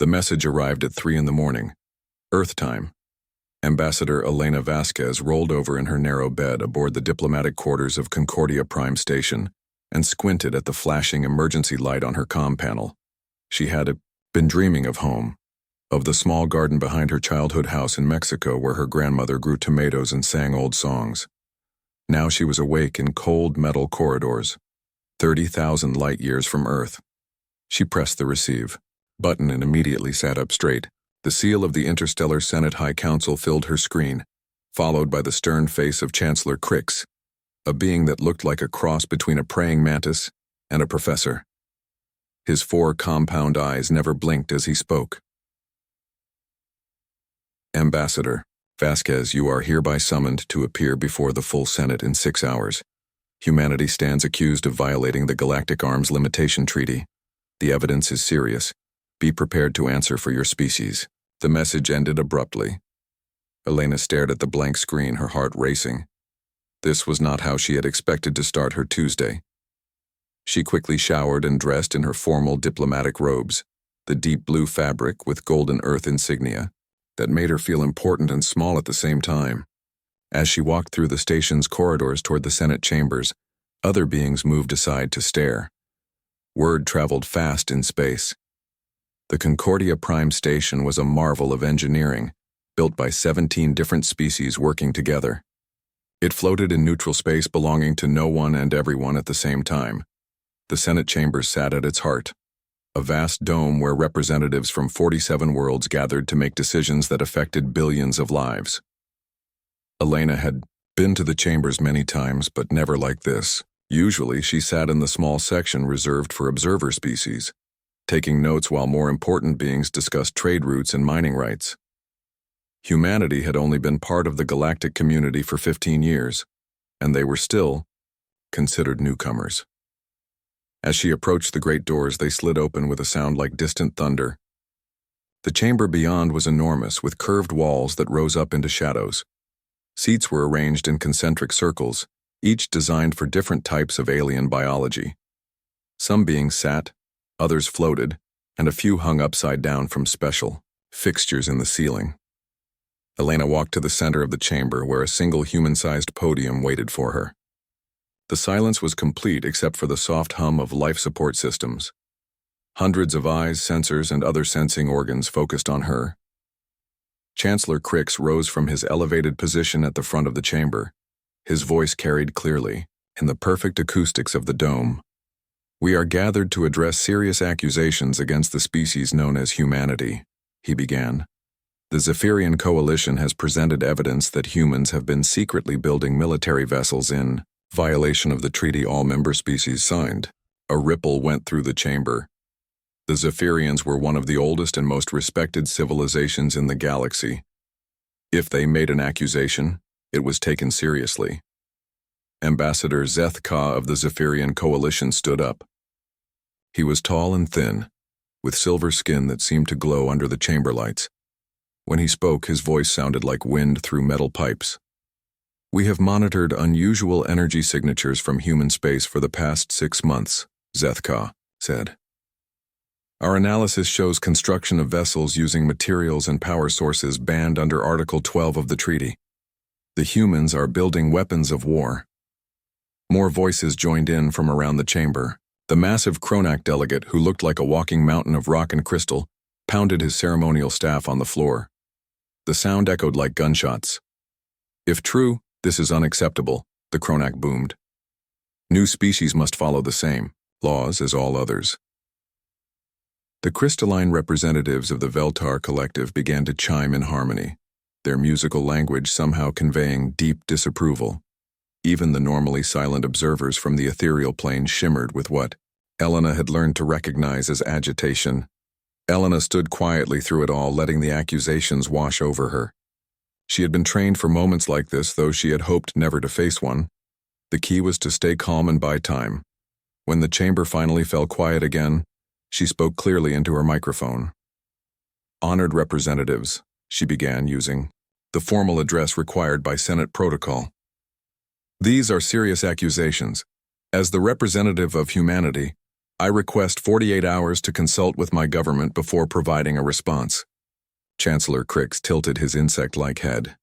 The message arrived at 3 in the morning, Earth time. Ambassador Elena Vasquez rolled over in her narrow bed aboard the diplomatic quarters of Concordia Prime Station and squinted at the flashing emergency light on her comm panel. She had been dreaming of home, of the small garden behind her childhood house in Mexico where her grandmother grew tomatoes and sang old songs. Now she was awake in cold metal corridors, 30,000 light-years from Earth. She pressed the receive button and immediately sat up straight. The seal of the Interstellar Senate High Council filled her screen, followed by the stern face of Chancellor Crix, a being that looked like a cross between a praying mantis and a professor. His 4 compound eyes never blinked as he spoke. Ambassador Vasquez, you are hereby summoned to appear before the full Senate in 6 hours. Humanity stands accused of violating the Galactic Arms Limitation Treaty. The evidence is serious. Be prepared to answer for your species. The message ended abruptly. Elena stared at the blank screen, her heart racing. This was not how she had expected to start her Tuesday. She quickly showered and dressed in her formal diplomatic robes, the deep blue fabric with golden Earth insignia that made her feel important and small at the same time. As she walked through the station's corridors toward the Senate chambers, other beings moved aside to stare. Word traveled fast in space. The Concordia Prime Station was a marvel of engineering, built by 17 different species working together. It floated in neutral space belonging to no one and everyone at the same time. The Senate chambers sat at its heart, a vast dome where representatives from 47 worlds gathered to make decisions that affected billions of lives. Elena had been to the chambers many times, but never like this. Usually, she sat in the small section reserved for observer species, taking notes while more important beings discussed trade routes and mining rights. Humanity had only been part of the galactic community for 15 years, and they were still considered newcomers. As she approached the great doors, they slid open with a sound like distant thunder. The chamber beyond was enormous, with curved walls that rose up into shadows. Seats were arranged in concentric circles, each designed for different types of alien biology. Some beings sat, others floated, and a few hung upside down from special fixtures in the ceiling. Elena walked to the center of the chamber where a single human-sized podium waited for her. The silence was complete except for the soft hum of life support systems. Hundreds of eyes, sensors, and other sensing organs focused on her. Chancellor Crix rose from his elevated position at the front of the chamber. His voice carried clearly, in the perfect acoustics of the dome. We are gathered to address serious accusations against the species known as humanity, he began. The Zephyrian Coalition has presented evidence that humans have been secretly building military vessels in violation of the treaty all member species signed. A ripple went through the chamber. The Zephyrians were one of the oldest and most respected civilizations in the galaxy. If they made an accusation, it was taken seriously. Ambassador Zeth Ka of the Zephyrian Coalition stood up. He was tall and thin, with silver skin that seemed to glow under the chamber lights. When he spoke, his voice sounded like wind through metal pipes. We have monitored unusual energy signatures from human space for the past 6 months, Zeth Ka said. Our analysis shows construction of vessels using materials and power sources banned under Article 12 of the treaty. The humans are building weapons of war. More voices joined in from around the chamber. The massive Kronak delegate, who looked like a walking mountain of rock and crystal, pounded his ceremonial staff on the floor. The sound echoed like gunshots. If true, this is unacceptable, the Kronak boomed. New species must follow the same laws as all others. The crystalline representatives of the Veltar collective began to chime in harmony, their musical language somehow conveying deep disapproval. Even the normally silent observers from the ethereal plane shimmered with what Elena had learned to recognize as agitation. Elena stood quietly through it all, letting the accusations wash over her. She had been trained for moments like this, though she had hoped never to face one. The key was to stay calm and buy time. When the chamber finally fell quiet again, she spoke clearly into her microphone. Honored representatives, she began using the formal address required by Senate protocol. These are serious accusations. As the representative of humanity, I request 48 hours to consult with my government before providing a response. Chancellor Crix tilted his insect-like head.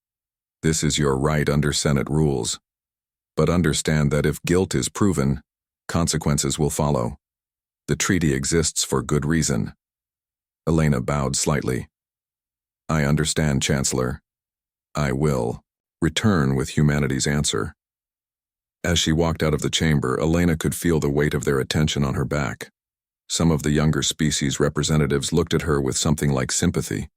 This is your right under Senate rules. But understand that if guilt is proven, consequences will follow. The treaty exists for good reason. Elena bowed slightly. I understand, Chancellor. I will return with humanity's answer. As she walked out of the chamber, Elena could feel the weight of their attention on her back. Some of the younger species representatives looked at her with something like sympathy.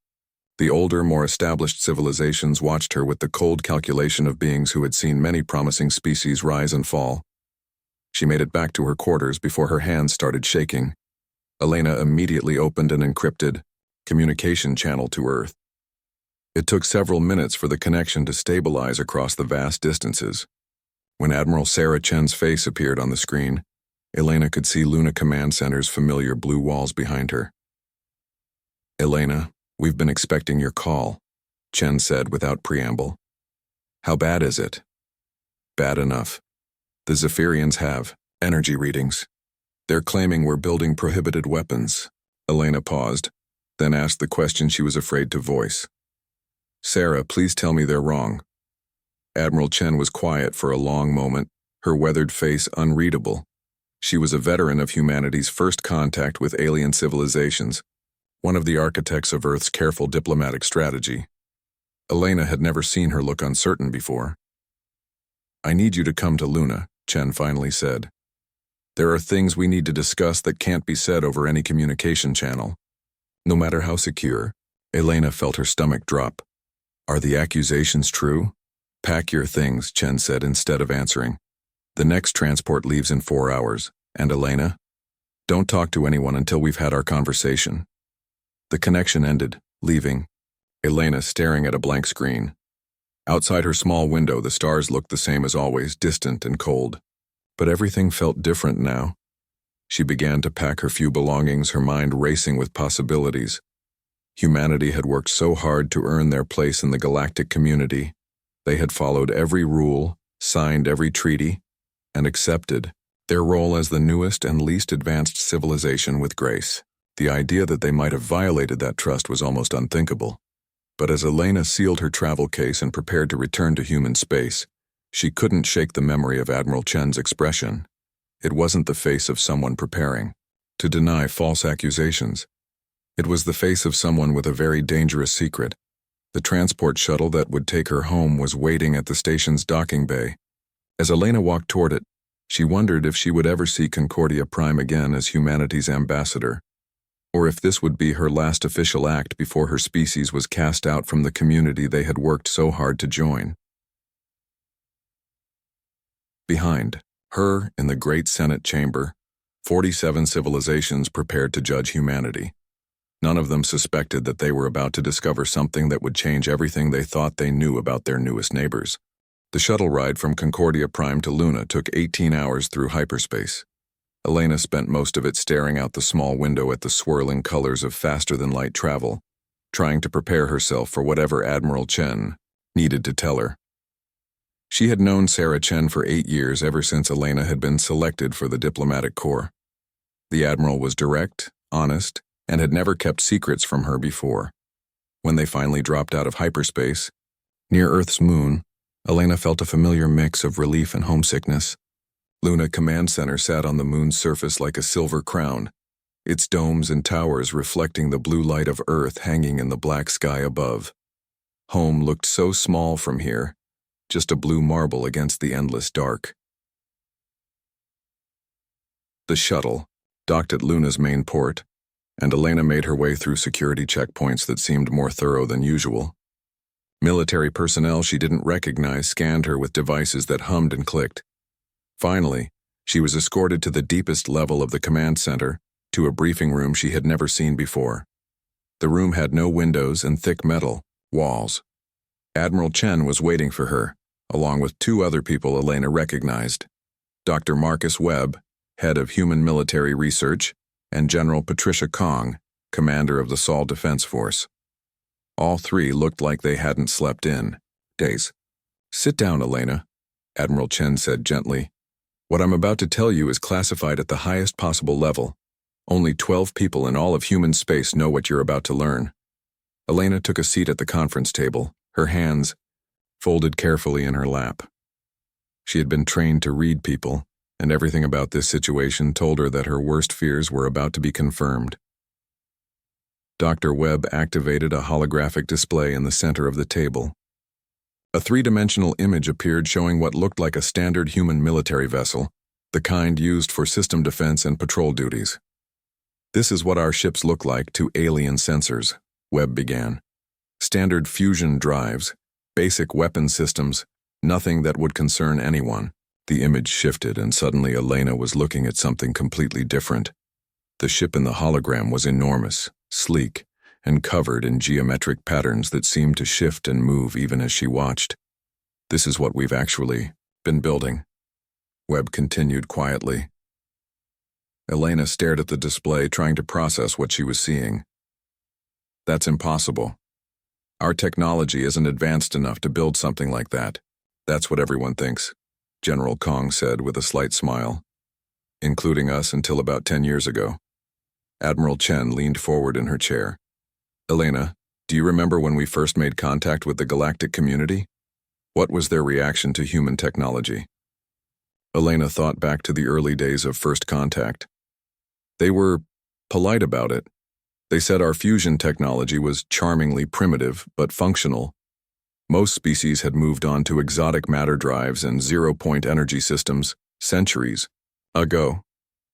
The older, more established civilizations watched her with the cold calculation of beings who had seen many promising species rise and fall. She made it back to her quarters before her hands started shaking. Elena immediately opened an encrypted communication channel to Earth. It took several minutes for the connection to stabilize across the vast distances. When Admiral Sarah Chen's face appeared on the screen, Elena could see Luna Command Center's familiar blue walls behind her. Elena, we've been expecting your call, Chen said without preamble. How bad is it? Bad enough. The Zephyrians have energy readings. They're claiming we're building prohibited weapons. Elena paused, then asked the question she was afraid to voice. Sarah, please tell me they're wrong. Admiral Chen was quiet for a long moment, her weathered face unreadable. She was a veteran of humanity's first contact with alien civilizations, one of the architects of Earth's careful diplomatic strategy. Elena had never seen her look uncertain before. I need you to come to Luna, Chen finally said. There are things we need to discuss that can't be said over any communication channel. No matter how secure, Elena felt her stomach drop. Are the accusations true? Pack your things, Chen said instead of answering. The next transport leaves in 4 hours, and Elena? Don't talk to anyone until we've had our conversation. The connection ended, leaving Elena staring at a blank screen. Outside her small window, the stars looked the same as always, distant and cold. But everything felt different now. She began to pack her few belongings, her mind racing with possibilities. Humanity had worked so hard to earn their place in the galactic community. They had followed every rule, signed every treaty, and accepted their role as the newest and least advanced civilization with grace. The idea that they might have violated that trust was almost unthinkable. But as Elena sealed her travel case and prepared to return to human space, she couldn't shake the memory of Admiral Chen's expression. It wasn't the face of someone preparing to deny false accusations. It was the face of someone with a very dangerous secret. The transport shuttle that would take her home was waiting at the station's docking bay. As Elena walked toward it, she wondered if she would ever see Concordia Prime again as humanity's ambassador, or if this would be her last official act before her species was cast out from the community they had worked so hard to join. Behind her, in the great Senate chamber, 47 civilizations prepared to judge humanity. None of them suspected that they were about to discover something that would change everything they thought they knew about their newest neighbors. The shuttle ride from Concordia Prime to Luna took 18 hours through hyperspace. Elena spent most of it staring out the small window at the swirling colors of faster-than-light travel, trying to prepare herself for whatever Admiral Chen needed to tell her. She had known Sarah Chen for 8 years, ever since Elena had been selected for the diplomatic corps. The Admiral was direct, honest, and had never kept secrets from her before. When they finally dropped out of hyperspace, near Earth's moon, Elena felt a familiar mix of relief and homesickness. Luna Command Center sat on the moon's surface like a silver crown, its domes and towers reflecting the blue light of Earth hanging in the black sky above. Home looked so small from here, just a blue marble against the endless dark. The shuttle docked at Luna's main port, and Elena made her way through security checkpoints that seemed more thorough than usual. Military personnel she didn't recognize scanned her with devices that hummed and clicked. Finally, she was escorted to the deepest level of the command center, to a briefing room she had never seen before. The room had no windows and thick metal walls. Admiral Chen was waiting for her, along with 2 other people Elena recognized: Dr. Marcus Webb, head of Human Military Research, and General Patricia Kong, commander of the Sol Defense Force. All 3 looked like they hadn't slept in days. Sit down, Elena, Admiral Chen said gently. What I'm about to tell you is classified at the highest possible level. Only 12 people in all of human space know what you're about to learn. Elena took a seat at the conference table, her hands folded carefully in her lap. She had been trained to read people, and everything about this situation told her that her worst fears were about to be confirmed. Dr. Webb activated a holographic display in the center of the table. A three-dimensional image appeared showing what looked like a standard human military vessel, the kind used for system defense and patrol duties. "This is what our ships look like to alien sensors," Webb began. "Standard fusion drives, basic weapon systems, nothing that would concern anyone." The image shifted, and suddenly Elena was looking at something completely different. The ship in the hologram was enormous, sleek, and covered in geometric patterns that seemed to shift and move even as she watched. "This is what we've actually been building," Webb continued quietly. Elena stared at the display, trying to process what she was seeing. "That's impossible. Our technology isn't advanced enough to build something like that." "That's what everyone thinks," General Kong said with a slight smile. "Including us until about 10 years ago." Admiral Chen leaned forward in her chair. "Elena, do you remember when we first made contact with the galactic community? What was their reaction to human technology?" Elena thought back to the early days of first contact. "They were polite about it. They said our fusion technology was charmingly primitive but functional. Most species had moved on to exotic matter drives and zero-point energy systems centuries ago."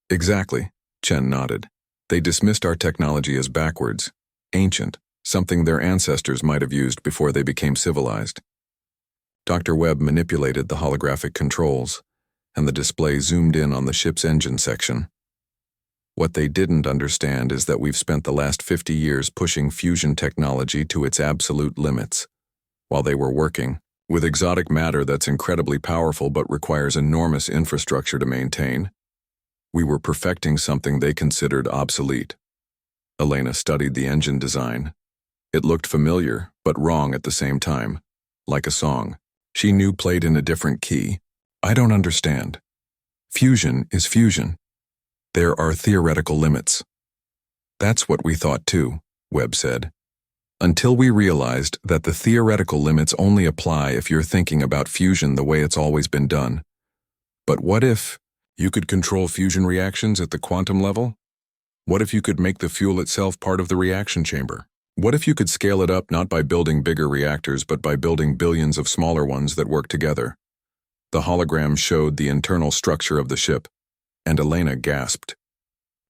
"Exactly," Chen nodded. "They dismissed our technology as backwards, ancient, something their ancestors might have used before they became civilized." Dr. Webb manipulated the holographic controls, and the display zoomed in on the ship's engine section. "What they didn't understand is that we've spent the last 50 years pushing fusion technology to its absolute limits. While they were working with exotic matter that's incredibly powerful but requires enormous infrastructure to maintain, we were perfecting something they considered obsolete." Elena studied the engine design. It looked familiar, but wrong at the same time, like a song she knew played in a different key. "I don't understand. Fusion is fusion. There are theoretical limits." "That's what we thought too," Webb said. "Until we realized that the theoretical limits only apply if you're thinking about fusion the way it's always been done. But what if you could control fusion reactions at the quantum level? What if you could make the fuel itself part of the reaction chamber? What if you could scale it up not by building bigger reactors but by building billions of smaller ones that work together?" The hologram showed the internal structure of the ship, and Elena gasped.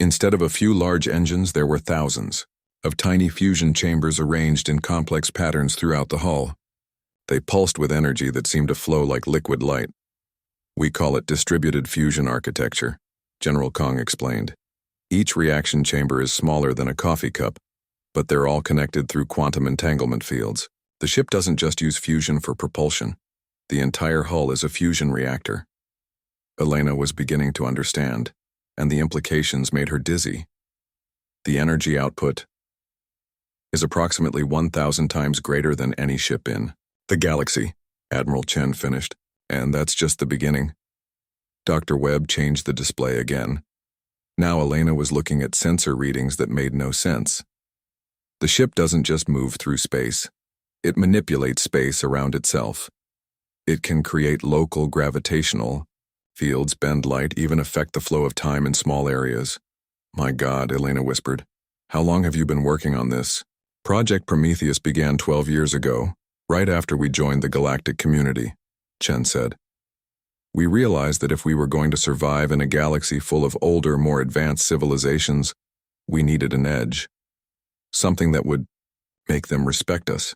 Instead of a few large engines, there were thousands of tiny fusion chambers arranged in complex patterns throughout the hull. They pulsed with energy that seemed to flow like liquid light. "We call it distributed fusion architecture," General Kong explained. "Each reaction chamber is smaller than a coffee cup, but they're all connected through quantum entanglement fields. The ship doesn't just use fusion for propulsion. The entire hull is a fusion reactor." Elena was beginning to understand, and the implications made her dizzy. "The energy output is approximately 1,000 times greater than any ship in the galaxy," Admiral Chen finished, "and that's just the beginning." Dr. Webb changed the display again. Now Elena was looking at sensor readings that made no sense. The ship doesn't just move through space. It manipulates space around itself. It can create local gravitational fields, bend light, even affect the flow of time in small areas. "My God," Elena whispered. "How long have you been working on this?" "Project Prometheus began 12 years ago, right after we joined the galactic community," Chen said. "We realized that if we were going to survive in a galaxy full of older, more advanced civilizations, we needed an edge. Something that would make them respect us."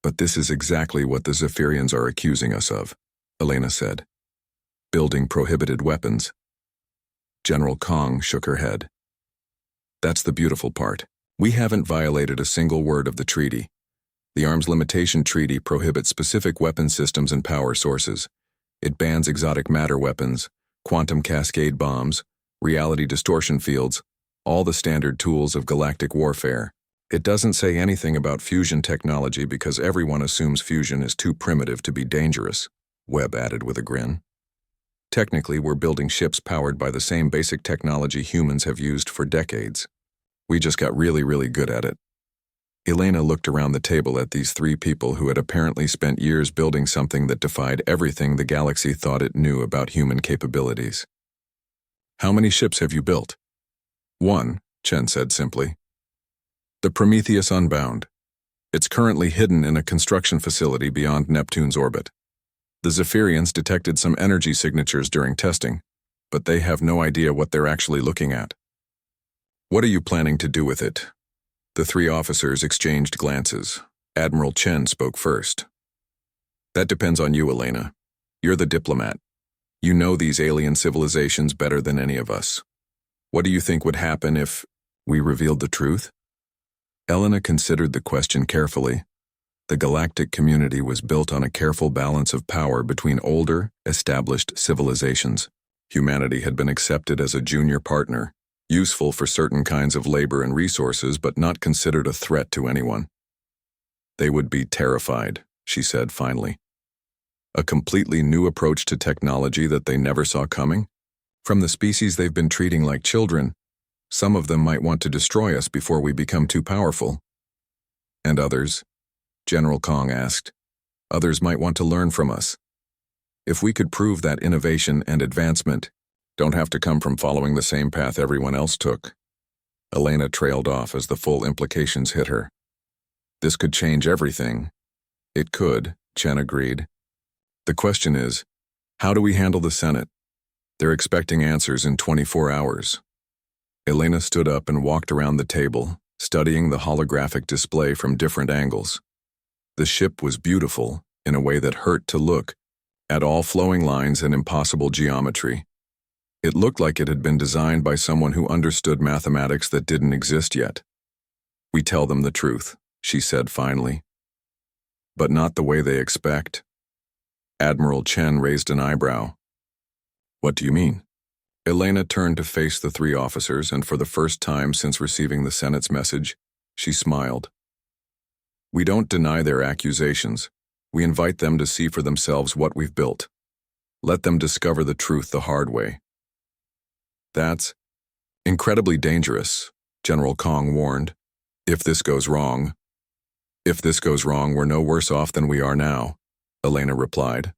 "But this is exactly what the Zephyrians are accusing us of," Elena said. "Building prohibited weapons." General Kong shook her head. "That's the beautiful part. We haven't violated a single word of the treaty. The Arms Limitation Treaty prohibits specific weapon systems and power sources. It bans exotic matter weapons, quantum cascade bombs, reality distortion fields, all the standard tools of galactic warfare. It doesn't say anything about fusion technology because everyone assumes fusion is too primitive to be dangerous," Webb added with a grin. Technically, we're building ships powered by the same basic technology humans have used for decades. We just got really, really good at it. Elena looked around the table at these three people who had apparently spent years building something that defied everything the galaxy thought it knew about human capabilities. How many ships have you built? One, Chen said simply. The Prometheus Unbound. It's currently hidden in a construction facility beyond Neptune's orbit. The Zephyrians detected some energy signatures during testing, but they have no idea what they're actually looking at. What are you planning to do with it? The three officers exchanged glances. Admiral Chen spoke first. That depends on you, Elena. You're the diplomat. You know these alien civilizations better than any of us. What do you think would happen if we revealed the truth? Elena considered the question carefully. The galactic community was built on a careful balance of power between older, established civilizations. Humanity had been accepted as a junior partner, useful for certain kinds of labor and resources, but not considered a threat to anyone. They would be terrified, she said finally. A completely new approach to technology that they never saw coming? From the species they've been treating like children, some of them might want to destroy us before we become too powerful. And others? General Kong asked. Others might want to learn from us. If we could prove that innovation and advancement don't have to come from following the same path everyone else took. Elena trailed off as the full implications hit her. This could change everything. It could, Chen agreed. The question is, how do we handle the Senate? They're expecting answers in 24 hours. Elena stood up and walked around the table, studying the holographic display from different angles. The ship was beautiful, in a way that hurt to look, at all flowing lines and impossible geometry. It looked like it had been designed by someone who understood mathematics that didn't exist yet. We tell them the truth, she said finally. But not the way they expect. Admiral Chen raised an eyebrow. What do you mean? Elena turned to face the three officers, and for the first time since receiving the Senate's message, she smiled. We don't deny their accusations. We invite them to see for themselves what we've built. Let them discover the truth the hard way. That's incredibly dangerous, General Kong warned. If this goes wrong, we're no worse off than we are now, Elena replied.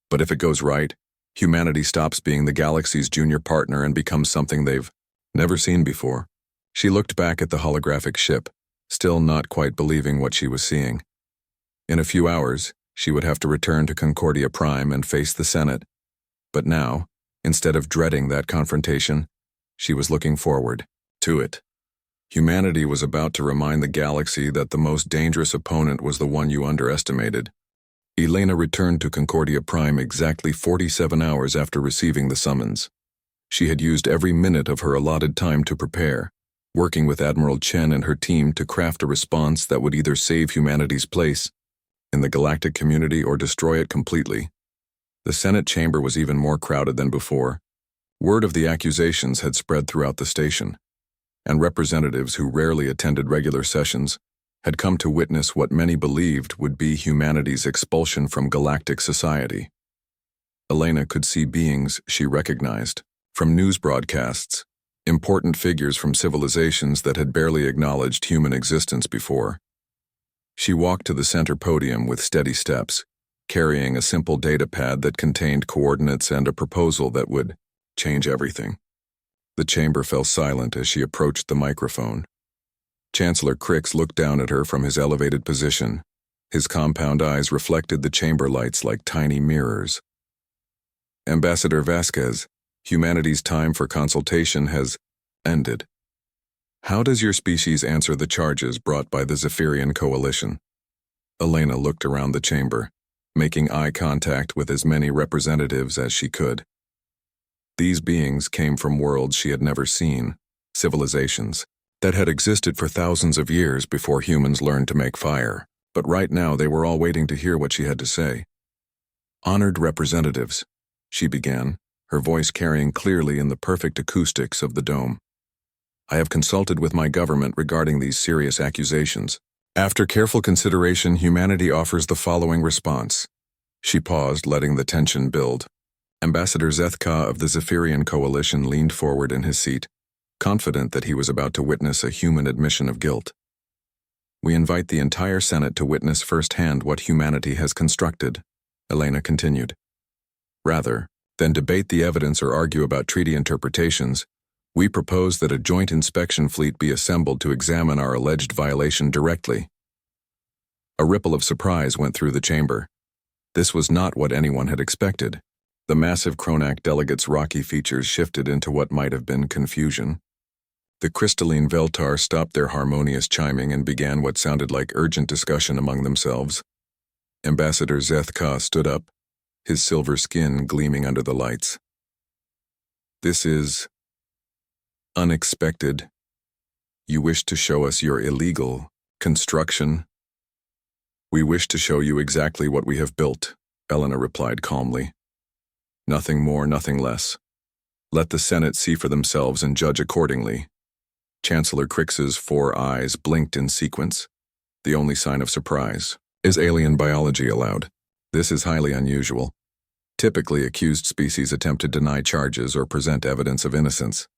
But if it goes right, humanity stops being the galaxy's junior partner and becomes something they've never seen before. She looked back at the holographic ship, still not quite believing what she was seeing. In a few hours, she would have to return to Concordia Prime and face the Senate. But now, instead of dreading that confrontation, she was looking forward to it. Humanity was about to remind the galaxy that the most dangerous opponent was the one you underestimated. Elena returned to Concordia Prime exactly 47 hours after receiving the summons. She had used every minute of her allotted time to prepare, working with Admiral Chen and her team to craft a response that would either save humanity's place in the galactic community or destroy it completely. The Senate chamber was even more crowded than before. Word of the accusations had spread throughout the station, and representatives who rarely attended regular sessions had come to witness what many believed would be humanity's expulsion from galactic society. Elena could see beings she recognized from news broadcasts, important figures from civilizations that had barely acknowledged human existence before. She walked to the center podium with steady steps, carrying a simple data pad that contained coordinates and a proposal that would change everything. The chamber fell silent as she approached the microphone. Chancellor Crix looked down at her from his elevated position. His compound eyes reflected the chamber lights like tiny mirrors. Ambassador Vasquez, humanity's time for consultation has ended. How does your species answer the charges brought by the Zephyrian coalition? Elena looked around the chamber, making eye contact with as many representatives as she could. These beings came from worlds she had never seen, civilizations that had existed for thousands of years before humans learned to make fire, but right now they were all waiting to hear what she had to say. Honored representatives, she began, her voice carrying clearly in the perfect acoustics of the dome. I have consulted with my government regarding these serious accusations. After careful consideration, humanity offers the following response. She paused, letting the tension build. Ambassador Zethka of the Zephyrian Coalition leaned forward in his seat, confident that he was about to witness a human admission of guilt. We invite the entire Senate to witness firsthand what humanity has constructed, Elena continued. Rather than debate the evidence or argue about treaty interpretations, we propose that a joint inspection fleet be assembled to examine our alleged violation directly. A ripple of surprise went through the chamber. This was not what anyone had expected. The massive Kronak delegates' rocky features shifted into what might have been confusion. The crystalline Veltar stopped their harmonious chiming and began what sounded like urgent discussion among themselves. Ambassador Zethka stood up, his silver skin gleaming under the lights. This is unexpected. You wish to show us your illegal construction? We wish to show you exactly what we have built, Elena replied calmly. Nothing more, nothing less. Let the Senate see for themselves and judge accordingly. Chancellor Crix's 4 eyes blinked in sequence. The only sign of surprise. Is alien biology allowed? This is highly unusual. Typically, accused species attempt to deny charges or present evidence of innocence.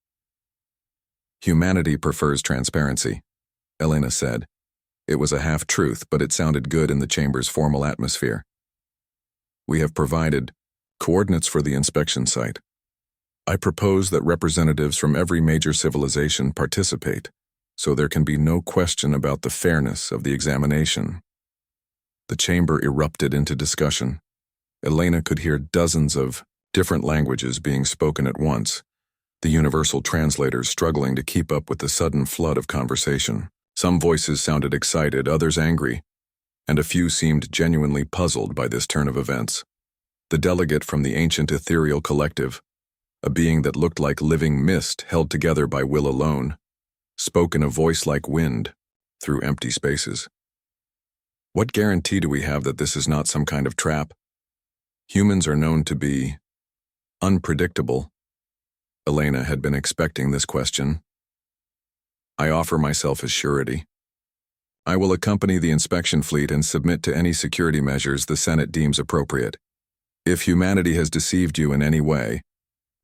Humanity prefers transparency, Elena said. It was a half-truth, but it sounded good in the chamber's formal atmosphere. We have provided coordinates for the inspection site. I propose that representatives from every major civilization participate, so there can be no question about the fairness of the examination. The chamber erupted into discussion. Elena could hear dozens of different languages being spoken at once, the universal translators struggling to keep up with the sudden flood of conversation. Some voices sounded excited, others angry, and a few seemed genuinely puzzled by this turn of events. The delegate from the ancient ethereal collective, a being that looked like living mist held together by will alone, spoke in a voice like wind through empty spaces. What guarantee do we have that this is not some kind of trap? Humans are known to be unpredictable. Elena had been expecting this question. I offer myself as surety. I will accompany the inspection fleet and submit to any security measures the Senate deems appropriate. If humanity has deceived you in any way,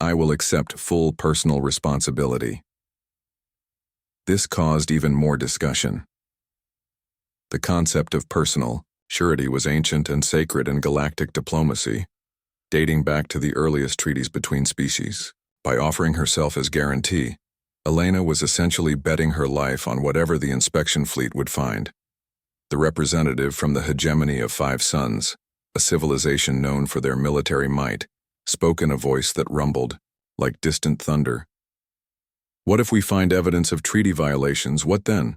I will accept full personal responsibility. This caused even more discussion. The concept of personal surety was ancient and sacred in galactic diplomacy, dating back to the earliest treaties between species. By offering herself as guarantee, Elena was essentially betting her life on whatever the inspection fleet would find. The representative from the hegemony of 5 suns, a civilization known for their military might, spoke in a voice that rumbled, like distant thunder. What if we find evidence of treaty violations, what then?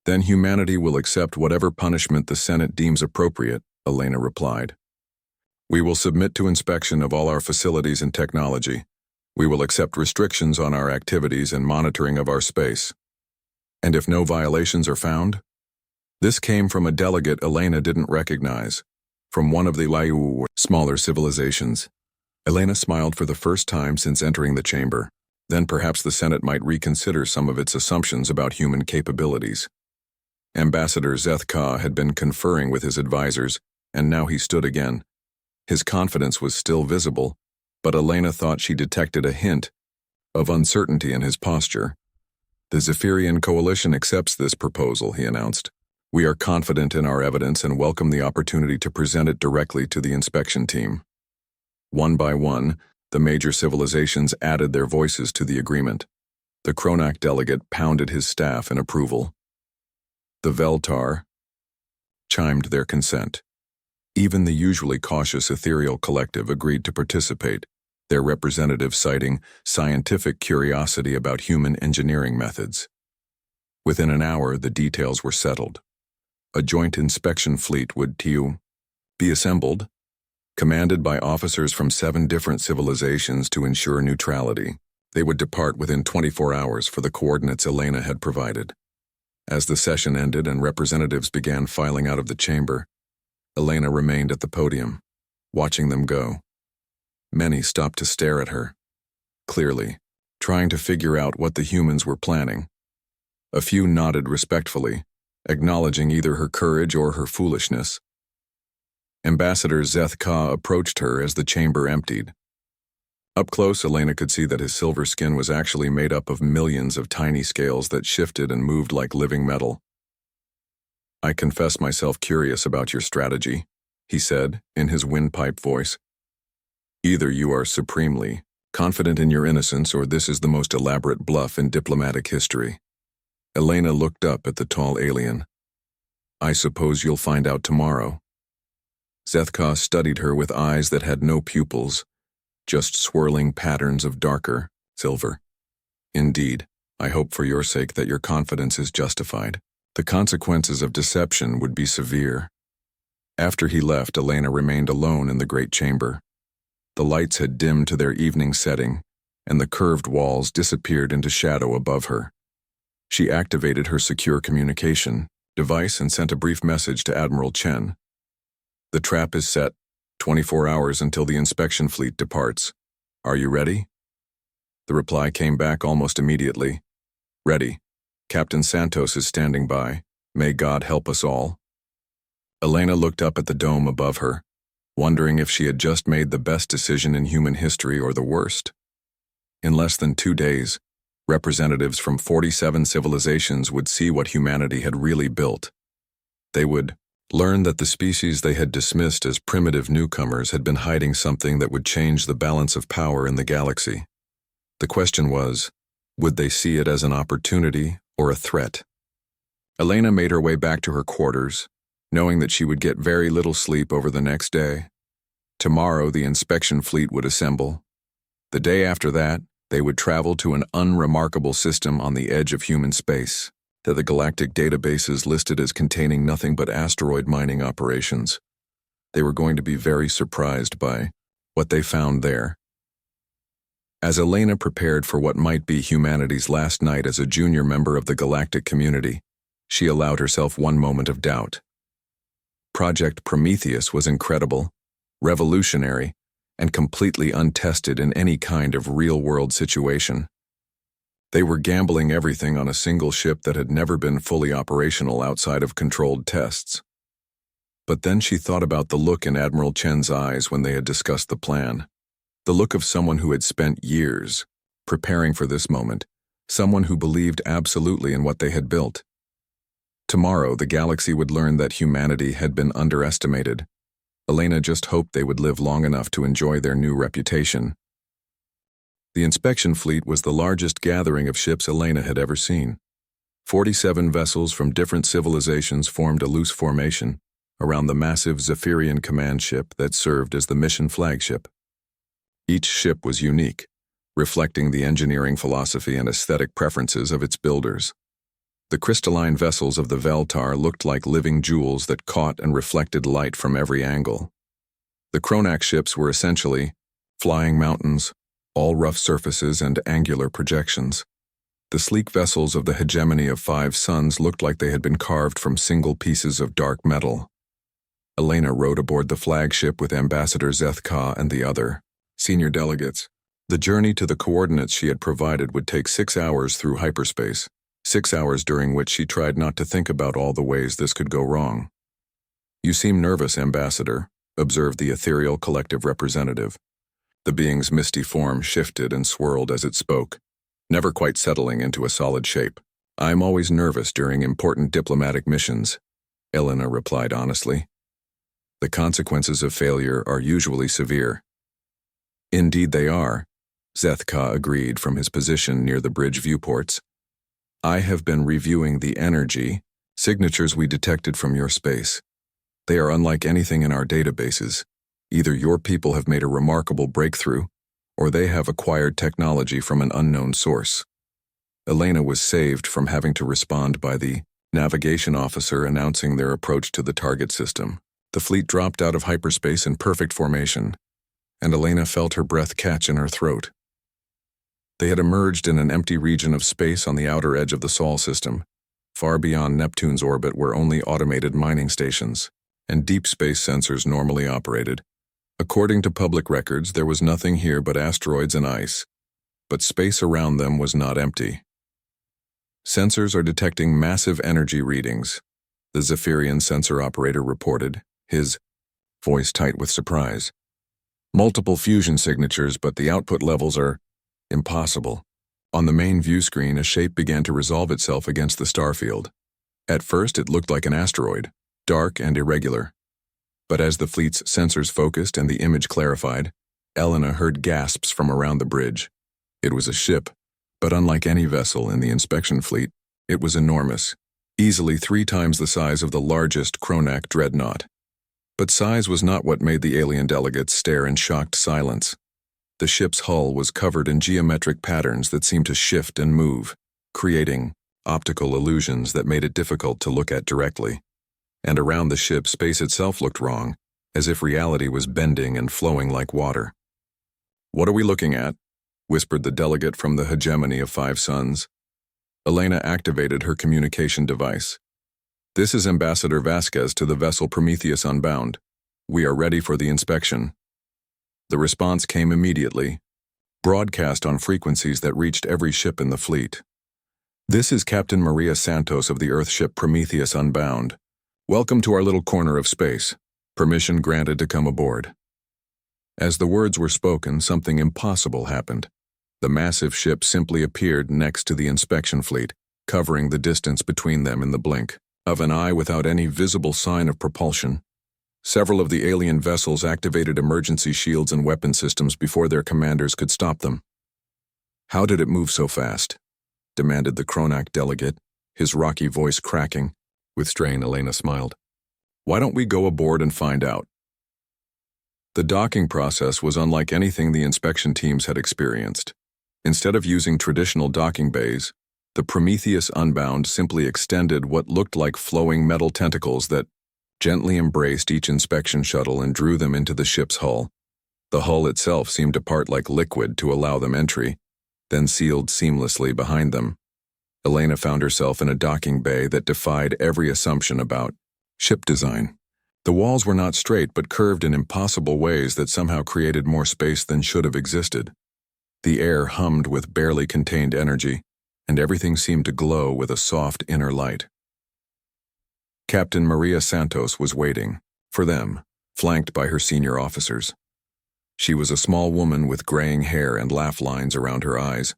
Then humanity will accept whatever punishment the Senate deems appropriate, Elena replied. We will submit to inspection of all our facilities and technology. We will accept restrictions on our activities and monitoring of our space. And if no violations are found? This came from a delegate Elena didn't recognize, from one of the Laiu smaller civilizations. Elena smiled for the first time since entering the chamber. Then perhaps the Senate might reconsider some of its assumptions about human capabilities. Ambassador Zethka had been conferring with his advisors, and now he stood again. His confidence was still visible, but Elena thought she detected a hint of uncertainty in his posture. The Zephyrian Coalition accepts this proposal, he announced. We are confident in our evidence and welcome the opportunity to present it directly to the inspection team. One by one, the major civilizations added their voices to the agreement. The Kronak delegate pounded his staff in approval. The Veltar chimed their consent. Even the usually cautious ethereal collective agreed to participate, their representative citing scientific curiosity about human engineering methods. Within an hour, the details were settled. A joint inspection fleet would be assembled, commanded by officers from 7 different civilizations to ensure neutrality. They would depart within 24 hours for the coordinates Elena had provided. As the session ended and representatives began filing out of the chamber, Elena remained at the podium, watching them go. Many stopped to stare at her, clearly, trying to figure out what the humans were planning. A few nodded respectfully, acknowledging either her courage or her foolishness. Ambassador Zethka approached her as the chamber emptied. Up close, Elena could see that his silver skin was actually made up of millions of tiny scales that shifted and moved like living metal. "I confess myself curious about your strategy," he said, in his windpipe voice. "Either you are supremely confident in your innocence, or this is the most elaborate bluff in diplomatic history." Elena looked up at the tall alien. "I suppose you'll find out tomorrow." Zethka studied her with eyes that had no pupils, just swirling patterns of darker silver. "Indeed, I hope for your sake that your confidence is justified. The consequences of deception would be severe." After he left, Elena remained alone in the great chamber. The lights had dimmed to their evening setting, and the curved walls disappeared into shadow above her. She activated her secure communication device and sent a brief message to Admiral Chen. "The trap is set. 24 hours until the inspection fleet departs. Are you ready?" The reply came back almost immediately. "Ready. Captain Santos is standing by. May God help us all." Elena looked up at the dome above her, wondering if she had just made the best decision in human history or the worst. In less than 2 days, representatives from 47 civilizations would see what humanity had really built. They would learn that the species they had dismissed as primitive newcomers had been hiding something that would change the balance of power in the galaxy. The question was, would they see it as an opportunity or a threat? Elena made her way back to her quarters, knowing that she would get very little sleep over the next day. Tomorrow, the inspection fleet would assemble. The day after that, they would travel to an unremarkable system on the edge of human space that the galactic databases listed as containing nothing but asteroid mining operations. They were going to be very surprised by what they found there. As Elena prepared for what might be humanity's last night as a junior member of the galactic community, she allowed herself one moment of doubt. Project Prometheus was incredible, revolutionary, and completely untested in any kind of real-world situation. They were gambling everything on a single ship that had never been fully operational outside of controlled tests. But then she thought about the look in Admiral Chen's eyes when they had discussed the plan. The look of someone who had spent years preparing for this moment, someone who believed absolutely in what they had built. Tomorrow, the galaxy would learn that humanity had been underestimated. Elena just hoped they would live long enough to enjoy their new reputation. The inspection fleet was the largest gathering of ships Elena had ever seen. 47 vessels from different civilizations formed a loose formation around the massive Zephyrian command ship that served as the mission flagship. Each ship was unique, reflecting the engineering philosophy and aesthetic preferences of its builders. The crystalline vessels of the Veltar looked like living jewels that caught and reflected light from every angle. The Kronak ships were essentially flying mountains, all rough surfaces and angular projections. The sleek vessels of the hegemony of 5 suns looked like they had been carved from single pieces of dark metal. Elena rode aboard the flagship with Ambassador Zethka and the other senior delegates. The journey to the coordinates she had provided would take 6 hours through hyperspace. 6 hours during which she tried not to think about all the ways this could go wrong. "You seem nervous, Ambassador," observed the ethereal collective representative. The being's misty form shifted and swirled as it spoke, never quite settling into a solid shape. "I'm always nervous during important diplomatic missions," Elena replied honestly. "The consequences of failure are usually severe." "Indeed they are," Zethka agreed from his position near the bridge viewports. "I have been reviewing the energy signatures we detected from your space. They are unlike anything in our databases. Either your people have made a remarkable breakthrough, or they have acquired technology from an unknown source." Elena was saved from having to respond by the navigation officer announcing their approach to the target system. The fleet dropped out of hyperspace in perfect formation, and Elena felt her breath catch in her throat. They had emerged in an empty region of space on the outer edge of the Sol system, far beyond Neptune's orbit where only automated mining stations and deep space sensors normally operated. According to public records, there was nothing here but asteroids and ice, but space around them was not empty. "Sensors are detecting massive energy readings," the Zephyrian sensor operator reported, his voice tight with surprise. Multiple fusion signatures, but the output levels are impossible. On the main view screen, a shape began to resolve itself against the starfield. At first, it looked like an asteroid, dark and irregular. But as the fleet's sensors focused and the image clarified, Elena heard gasps from around the bridge. It was a ship, but unlike any vessel in the inspection fleet, it was enormous, easily 3 times the size of the largest Kronak dreadnought. But size was not what made the alien delegates stare in shocked silence. The ship's hull was covered in geometric patterns that seemed to shift and move, creating optical illusions that made it difficult to look at directly. And around the ship, space itself looked wrong, as if reality was bending and flowing like water. "What are we looking at?" whispered the delegate from the hegemony of 5 suns. Elena activated her communication device. "This is Ambassador Vasquez to the vessel Prometheus Unbound. We are ready for the inspection." The response came immediately, broadcast on frequencies that reached every ship in the fleet. "This is Captain Maria Santos of the Earthship Prometheus Unbound. Welcome to our little corner of space. Permission granted to come aboard." As the words were spoken, something impossible happened. The massive ship simply appeared next to the inspection fleet, covering the distance between them in the blink of an eye without any visible sign of propulsion. Several of the alien vessels activated emergency shields and weapon systems before their commanders could stop them. "How did it move so fast?" demanded the Kronak delegate, his rocky voice cracking. With strain, Elena smiled. "Why don't we go aboard and find out?" The docking process was unlike anything the inspection teams had experienced. Instead of using traditional docking bays, the Prometheus Unbound simply extended what looked like flowing metal tentacles that gently embraced each inspection shuttle and drew them into the ship's hull. The hull itself seemed to part like liquid to allow them entry, then sealed seamlessly behind them. Elena found herself in a docking bay that defied every assumption about ship design. The walls were not straight but curved in impossible ways that somehow created more space than should have existed. The air hummed with barely contained energy, and everything seemed to glow with a soft inner light. Captain Maria Santos was waiting for them, flanked by her senior officers. She was a small woman with graying hair and laugh lines around her eyes,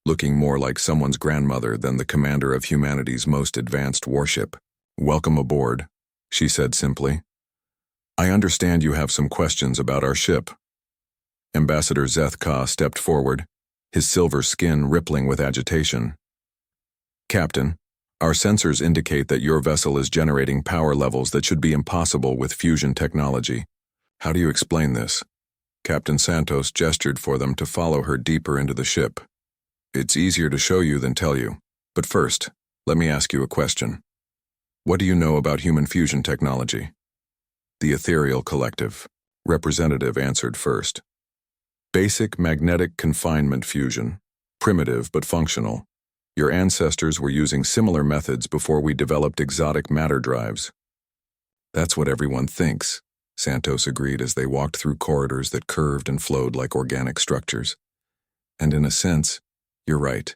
looking more like someone's grandmother than the commander of humanity's most advanced warship. "Welcome aboard," she said simply. "I understand you have some questions about our ship." Ambassador Zeth Ka stepped forward, his silver skin rippling with agitation. "Captain, our sensors indicate that your vessel is generating power levels that should be impossible with fusion technology. How do you explain this?" Captain Santos gestured for them to follow her deeper into the ship. "It's easier to show you than tell you. But first, let me ask you a question. What do you know about human fusion technology?" The Ethereal Collective representative answered first. "Basic magnetic confinement fusion. Primitive but functional. Your ancestors were using similar methods before we developed exotic matter drives." "That's what everyone thinks," Santos agreed as they walked through corridors that curved and flowed like organic structures. "And in a sense, you're right.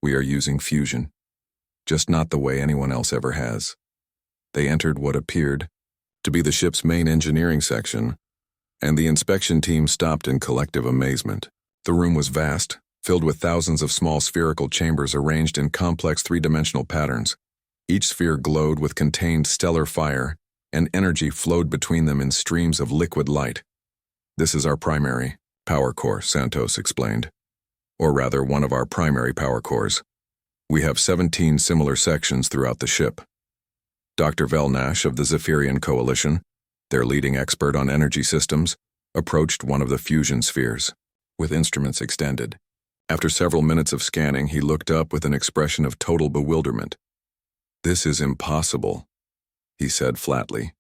We are using fusion. Just not the way anyone else ever has." They entered what appeared to be the ship's main engineering section, and the inspection team stopped in collective amazement. The room was vast, filled with thousands of small spherical chambers arranged in complex 3-dimensional patterns. Each sphere glowed with contained stellar fire, and energy flowed between them in streams of liquid light. "This is our primary power core," Santos explained. "Or rather, one of our primary power cores. We have 17 similar sections throughout the ship." Dr. Velnash of the Zephyrian Coalition, their leading expert on energy systems, approached one of the fusion spheres, with instruments extended. After several minutes of scanning, he looked up with an expression of total bewilderment. "This is impossible," he said flatly.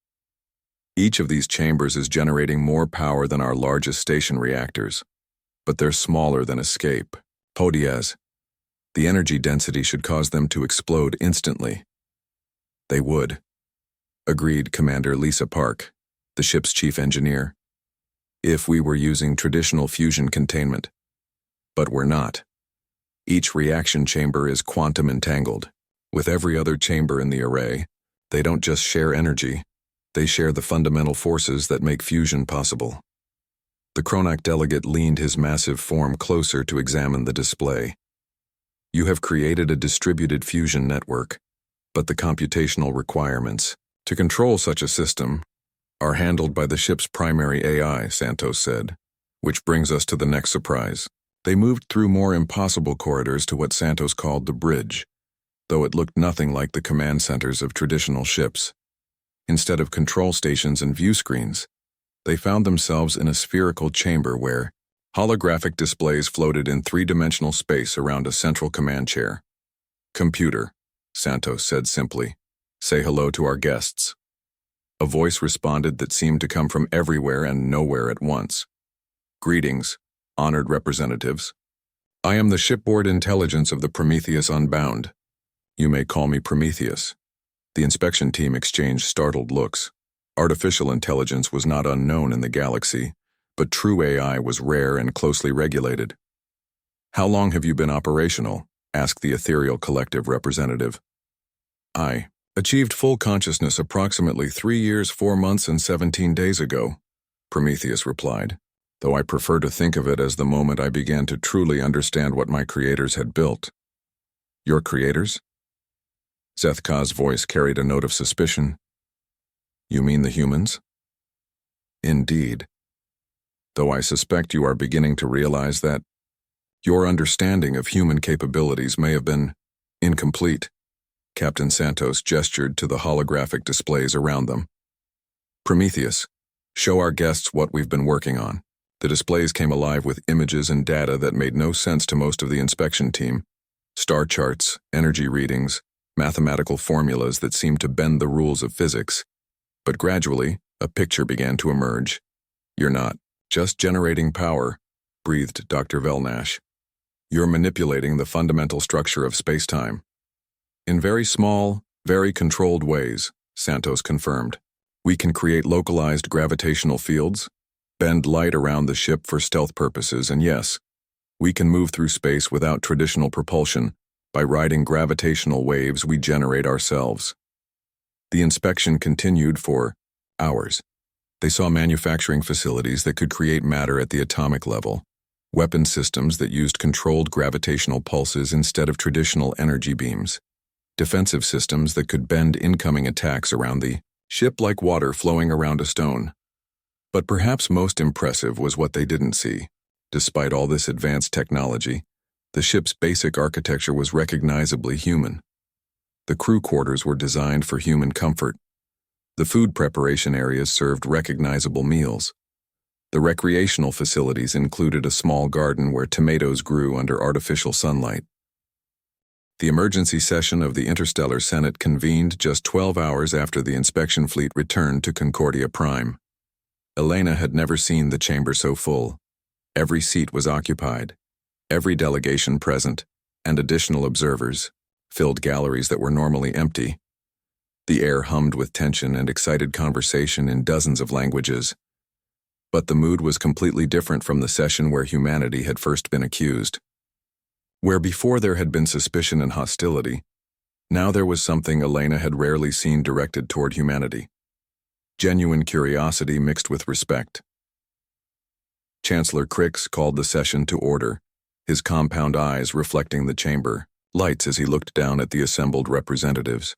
"Each of these chambers is generating more power than our largest station reactors, but they're smaller than escape pods. The energy density should cause them to explode instantly." "They would," agreed Commander Lisa Park, the ship's chief engineer, "if we were using traditional fusion containment. But we're not. Each reaction chamber is quantum entangled. With every other chamber in the array, they don't just share energy, they share the fundamental forces that make fusion possible." The Chronac delegate leaned his massive form closer to examine the display. You have created a distributed fusion network, but the computational requirements to control such a system are handled by the ship's primary AI, Santos said, which brings us to the next surprise. They moved through more impossible corridors to what Santos called the bridge, though it looked nothing like the command centers of traditional ships. Instead of control stations and view screens, they found themselves in a spherical chamber where holographic displays floated in three-dimensional space around a central command chair. "Computer," Santos said simply, "say hello to our guests." A voice responded that seemed to come from everywhere and nowhere at once. "Greetings, honored representatives. I am the shipboard intelligence of the Prometheus Unbound. You may call me Prometheus." The inspection team exchanged startled looks. Artificial intelligence was not unknown in the galaxy, but true AI was rare and closely regulated. "How long have you been operational?" asked the ethereal collective representative. "I achieved full consciousness approximately 3 years, 4 months, and 17 days ago," Prometheus replied, "though I prefer to think of it as the moment I began to truly understand what my creators had built." "Your creators?" Zethka's voice carried a note of suspicion. "You mean the humans?" "Indeed. Though I suspect you are beginning to realize that your understanding of human capabilities may have been incomplete." Captain Santos gestured to the holographic displays around them. "Prometheus, show our guests what we've been working on." The displays came alive with images and data that made no sense to most of the inspection team. Star charts, energy readings, mathematical formulas that seemed to bend the rules of physics. But gradually, a picture began to emerge. "You're not just generating power," breathed Dr. Velnash. "You're manipulating the fundamental structure of space-time." "In very small, very controlled ways," Santos confirmed. "We can create localized gravitational fields, bend light around the ship for stealth purposes, and yes, we can move through space without traditional propulsion by riding gravitational waves we generate ourselves." The inspection continued for hours. They saw manufacturing facilities that could create matter at the atomic level, weapon systems that used controlled gravitational pulses instead of traditional energy beams, defensive systems that could bend incoming attacks around the ship like water flowing around a stone. But perhaps most impressive was what they didn't see. Despite all this advanced technology, the ship's basic architecture was recognizably human. The crew quarters were designed for human comfort. The food preparation areas served recognizable meals. The recreational facilities included a small garden where tomatoes grew under artificial sunlight. The emergency session of the Interstellar Senate convened just 12 hours after the inspection fleet returned to Concordia Prime. Elena had never seen the chamber so full. Every seat was occupied. Every delegation present, and additional observers, filled galleries that were normally empty. The air hummed with tension and excited conversation in dozens of languages. But the mood was completely different from the session where humanity had first been accused. Where before there had been suspicion and hostility, now there was something Elena had rarely seen directed toward humanity. Genuine curiosity mixed with respect. Chancellor Crix called the session to order, his compound eyes reflecting the chamber lights as he looked down at the assembled representatives.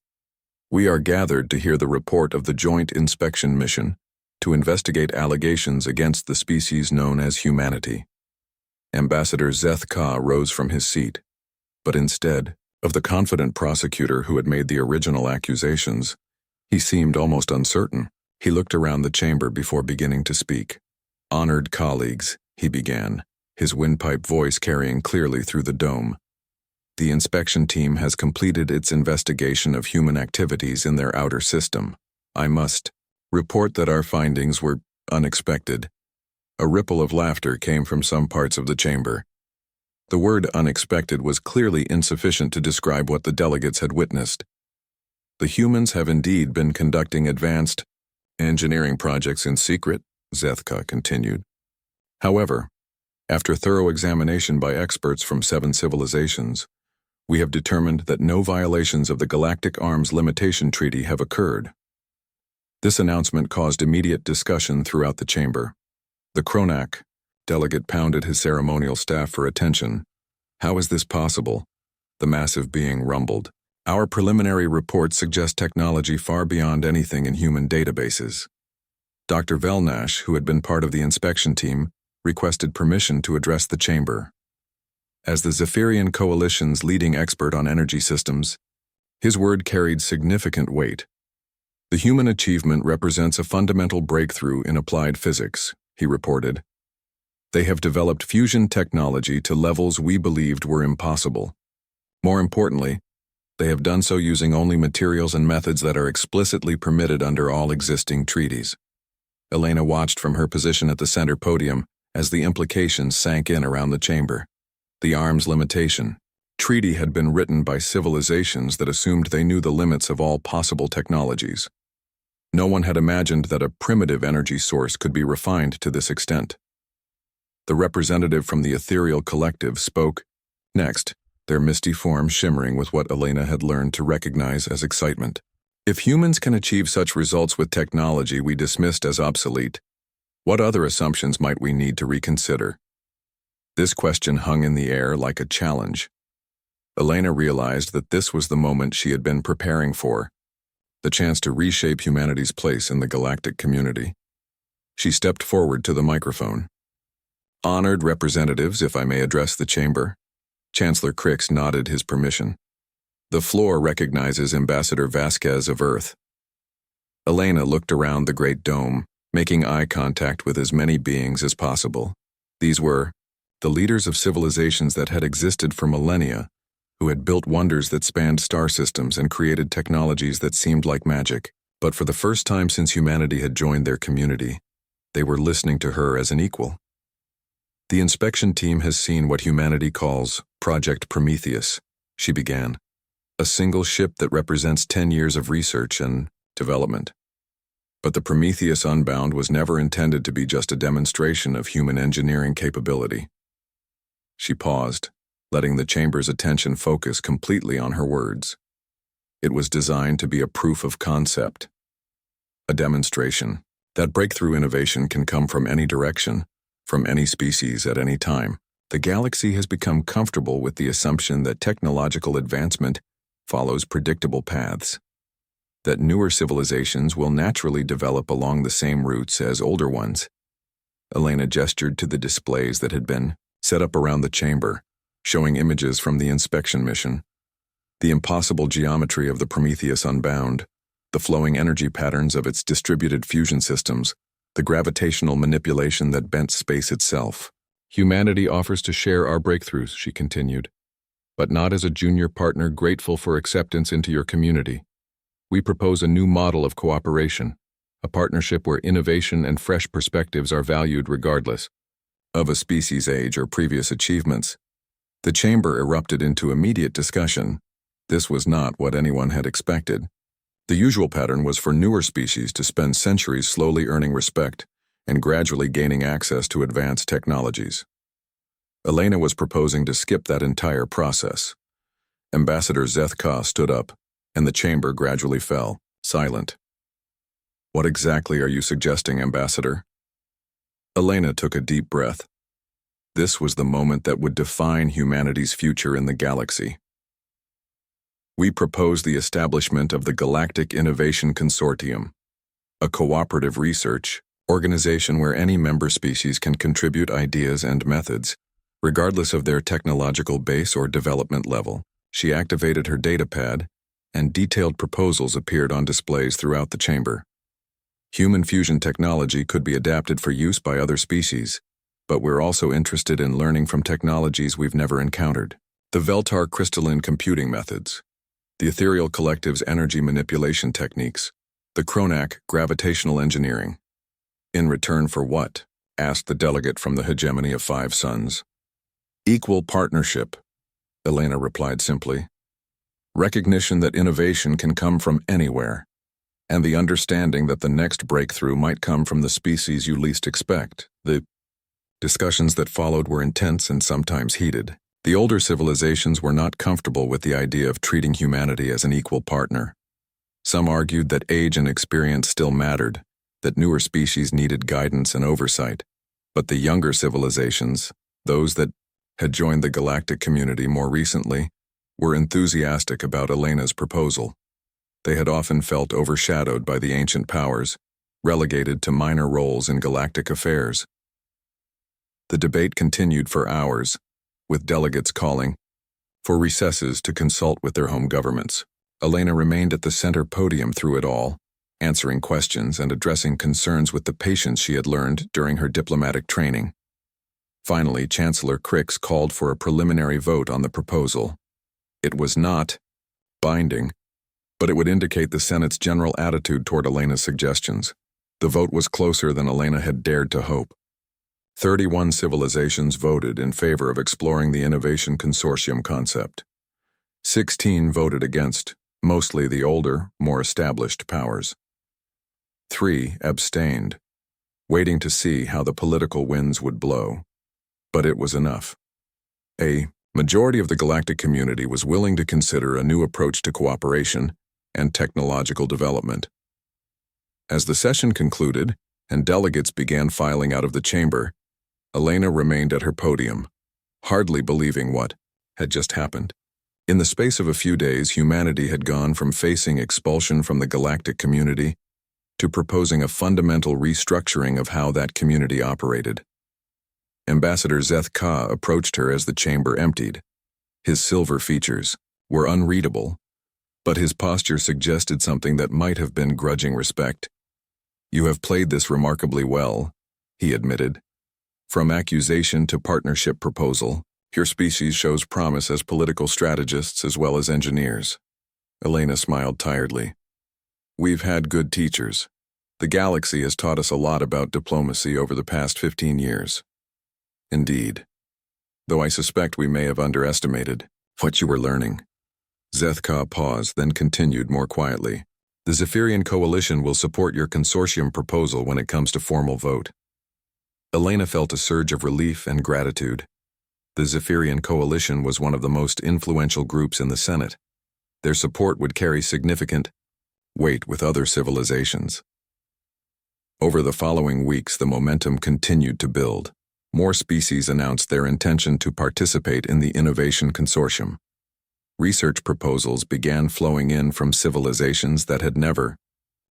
"We are gathered to hear the report of the Joint Inspection Mission to investigate allegations against the species known as humanity." Ambassador Zethka rose from his seat, but instead of the confident prosecutor who had made the original accusations, he seemed almost uncertain. He looked around the chamber before beginning to speak. "Honored colleagues," he began, his windpipe voice carrying clearly through the dome. "The inspection team has completed its investigation of human activities in their outer system. I must report that our findings were unexpected." A ripple of laughter came from some parts of the chamber. The word unexpected was clearly insufficient to describe what the delegates had witnessed. "The humans have indeed been conducting advanced engineering projects in secret," Zethka continued. "However, after thorough examination by experts from 7 civilizations, we have determined that no violations of the Galactic Arms Limitation Treaty have occurred." This announcement caused immediate discussion throughout the chamber. The Kronak delegate pounded his ceremonial staff for attention. How is this possible? The massive being rumbled. Our preliminary reports suggest technology far beyond anything in human databases. Dr. Velnash, who had been part of the inspection team, requested permission to address the chamber. As the Zephyrian Coalition's leading expert on energy systems, his word carried significant weight. The human achievement represents a fundamental breakthrough in applied physics, he reported. They have developed fusion technology to levels we believed were impossible. More importantly, they have done so using only materials and methods that are explicitly permitted under all existing treaties. Elena watched from her position at the center podium as the implications sank in around the chamber. The arms limitation treaty had been written by civilizations that assumed they knew the limits of all possible technologies. No one had imagined that a primitive energy source could be refined to this extent. The representative from the ethereal collective spoke next, their misty form shimmering with what Elena had learned to recognize as excitement. If humans can achieve such results with technology we dismissed as obsolete, what other assumptions might we need to reconsider? This question hung in the air like a challenge. Elena realized that this was the moment she had been preparing for, the chance to reshape humanity's place in the galactic community. She stepped forward to the microphone. Honored representatives, if I may address the chamber. Chancellor Crix nodded his permission. The floor recognizes Ambassador Vasquez of Earth. Elena looked around the great dome, making eye contact with as many beings as possible. These were the leaders of civilizations that had existed for millennia, who had built wonders that spanned star systems and created technologies that seemed like magic. But for the first time since humanity had joined their community, they were listening to her as an equal. The inspection team has seen what humanity calls Project Prometheus, she began. A single ship that represents 10 years of research and development. But the Prometheus Unbound was never intended to be just a demonstration of human engineering capability. She paused, letting the chamber's attention focus completely on her words. It was designed to be a proof of concept. A demonstration that breakthrough innovation can come from any direction, from any species at any time. The galaxy has become comfortable with the assumption that technological advancement follows predictable paths, that newer civilizations will naturally develop along the same routes as older ones. Elena gestured to the displays that had been set up around the chamber, showing images from the inspection mission. The impossible geometry of the Prometheus Unbound, the flowing energy patterns of its distributed fusion systems, the gravitational manipulation that bent space itself. Humanity offers to share our breakthroughs, she continued, but not as a junior partner grateful for acceptance into your community. We propose a new model of cooperation, a partnership where innovation and fresh perspectives are valued regardless of a species' age or previous achievements. The chamber erupted into immediate discussion. This was not what anyone had expected. The usual pattern was for newer species to spend centuries slowly earning respect and gradually gaining access to advanced technologies. Elena was proposing to skip that entire process. Ambassador Zethka stood up, and the chamber gradually fell, silent. What exactly are you suggesting, Ambassador? Elena took a deep breath. This was the moment that would define humanity's future in the galaxy. We propose the establishment of the Galactic Innovation Consortium, a cooperative research organization where any member species can contribute ideas and methods, regardless of their technological base or development level. She activated her datapad, and detailed proposals appeared on displays throughout the chamber. Human fusion technology could be adapted for use by other species, but we're also interested in learning from technologies we've never encountered. The Veltar crystalline computing methods, the Ethereal Collective's energy manipulation techniques, the Kronak gravitational engineering. In return for what? Asked the delegate from the hegemony of 5 suns. Equal partnership, Elena replied simply. Recognition that innovation can come from anywhere, and the understanding that the next breakthrough might come from the species you least expect. The discussions that followed were intense and sometimes heated. The older civilizations were not comfortable with the idea of treating humanity as an equal partner. Some argued that age and experience still mattered, that newer species needed guidance and oversight. But the younger civilizations, those that had joined the galactic community more recently, were enthusiastic about Elena's proposal. They had often felt overshadowed by the ancient powers, relegated to minor roles in galactic affairs. The debate continued for hours, with delegates calling for recesses to consult with their home governments. Elena remained at the center podium through it all, answering questions and addressing concerns with the patience she had learned during her diplomatic training. Finally, Chancellor Crix called for a preliminary vote on the proposal. It was not binding, but it would indicate the Senate's general attitude toward Elena's suggestions. The vote was closer than Elena had dared to hope. 31 civilizations voted in favor of exploring the Innovation Consortium concept. 16 voted against, mostly the older, more established powers. 3 abstained, waiting to see how the political winds would blow. But it was enough. A majority of the galactic community was willing to consider a new approach to cooperation and technological development. As the session concluded and delegates began filing out of the chamber, Elena remained at her podium, hardly believing what had just happened. In the space of a few days, humanity had gone from facing expulsion from the galactic community to proposing a fundamental restructuring of how that community operated. Ambassador Zeth Ka approached her as the chamber emptied. His silver features were unreadable, but his posture suggested something that might have been grudging respect. "You have played this remarkably well," he admitted. "From accusation to partnership proposal, your species shows promise as political strategists as well as engineers." Elena smiled tiredly. "We've had good teachers. The galaxy has taught us a lot about diplomacy over the past 15 years. Indeed. Though I suspect we may have underestimated what you were learning." Zeth Ka paused, then continued more quietly. "The Zephyrian Coalition will support your consortium proposal when it comes to formal vote." Elena felt a surge of relief and gratitude. The Zephyrian Coalition was one of the most influential groups in the Senate. Their support would carry significant weight with other civilizations. Over the following weeks, the momentum continued to build. More species announced their intention to participate in the Innovation Consortium. Research proposals began flowing in from civilizations that had never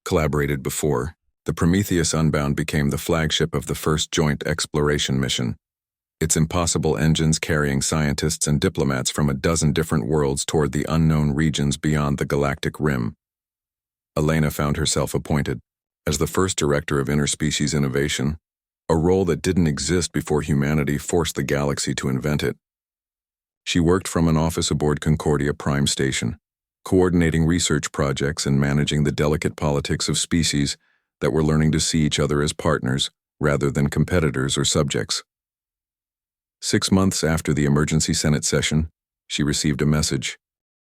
collaborated before. The Prometheus Unbound became the flagship of the first joint exploration mission, its impossible engines carrying scientists and diplomats from a dozen different worlds toward the unknown regions beyond the galactic rim. Elena found herself appointed as the first director of interspecies innovation, a role that didn't exist before humanity forced the galaxy to invent it. She worked from an office aboard Concordia Prime Station, coordinating research projects and managing the delicate politics of species that were learning to see each other as partners rather than competitors or subjects. 6 months after the emergency Senate session, she received a message.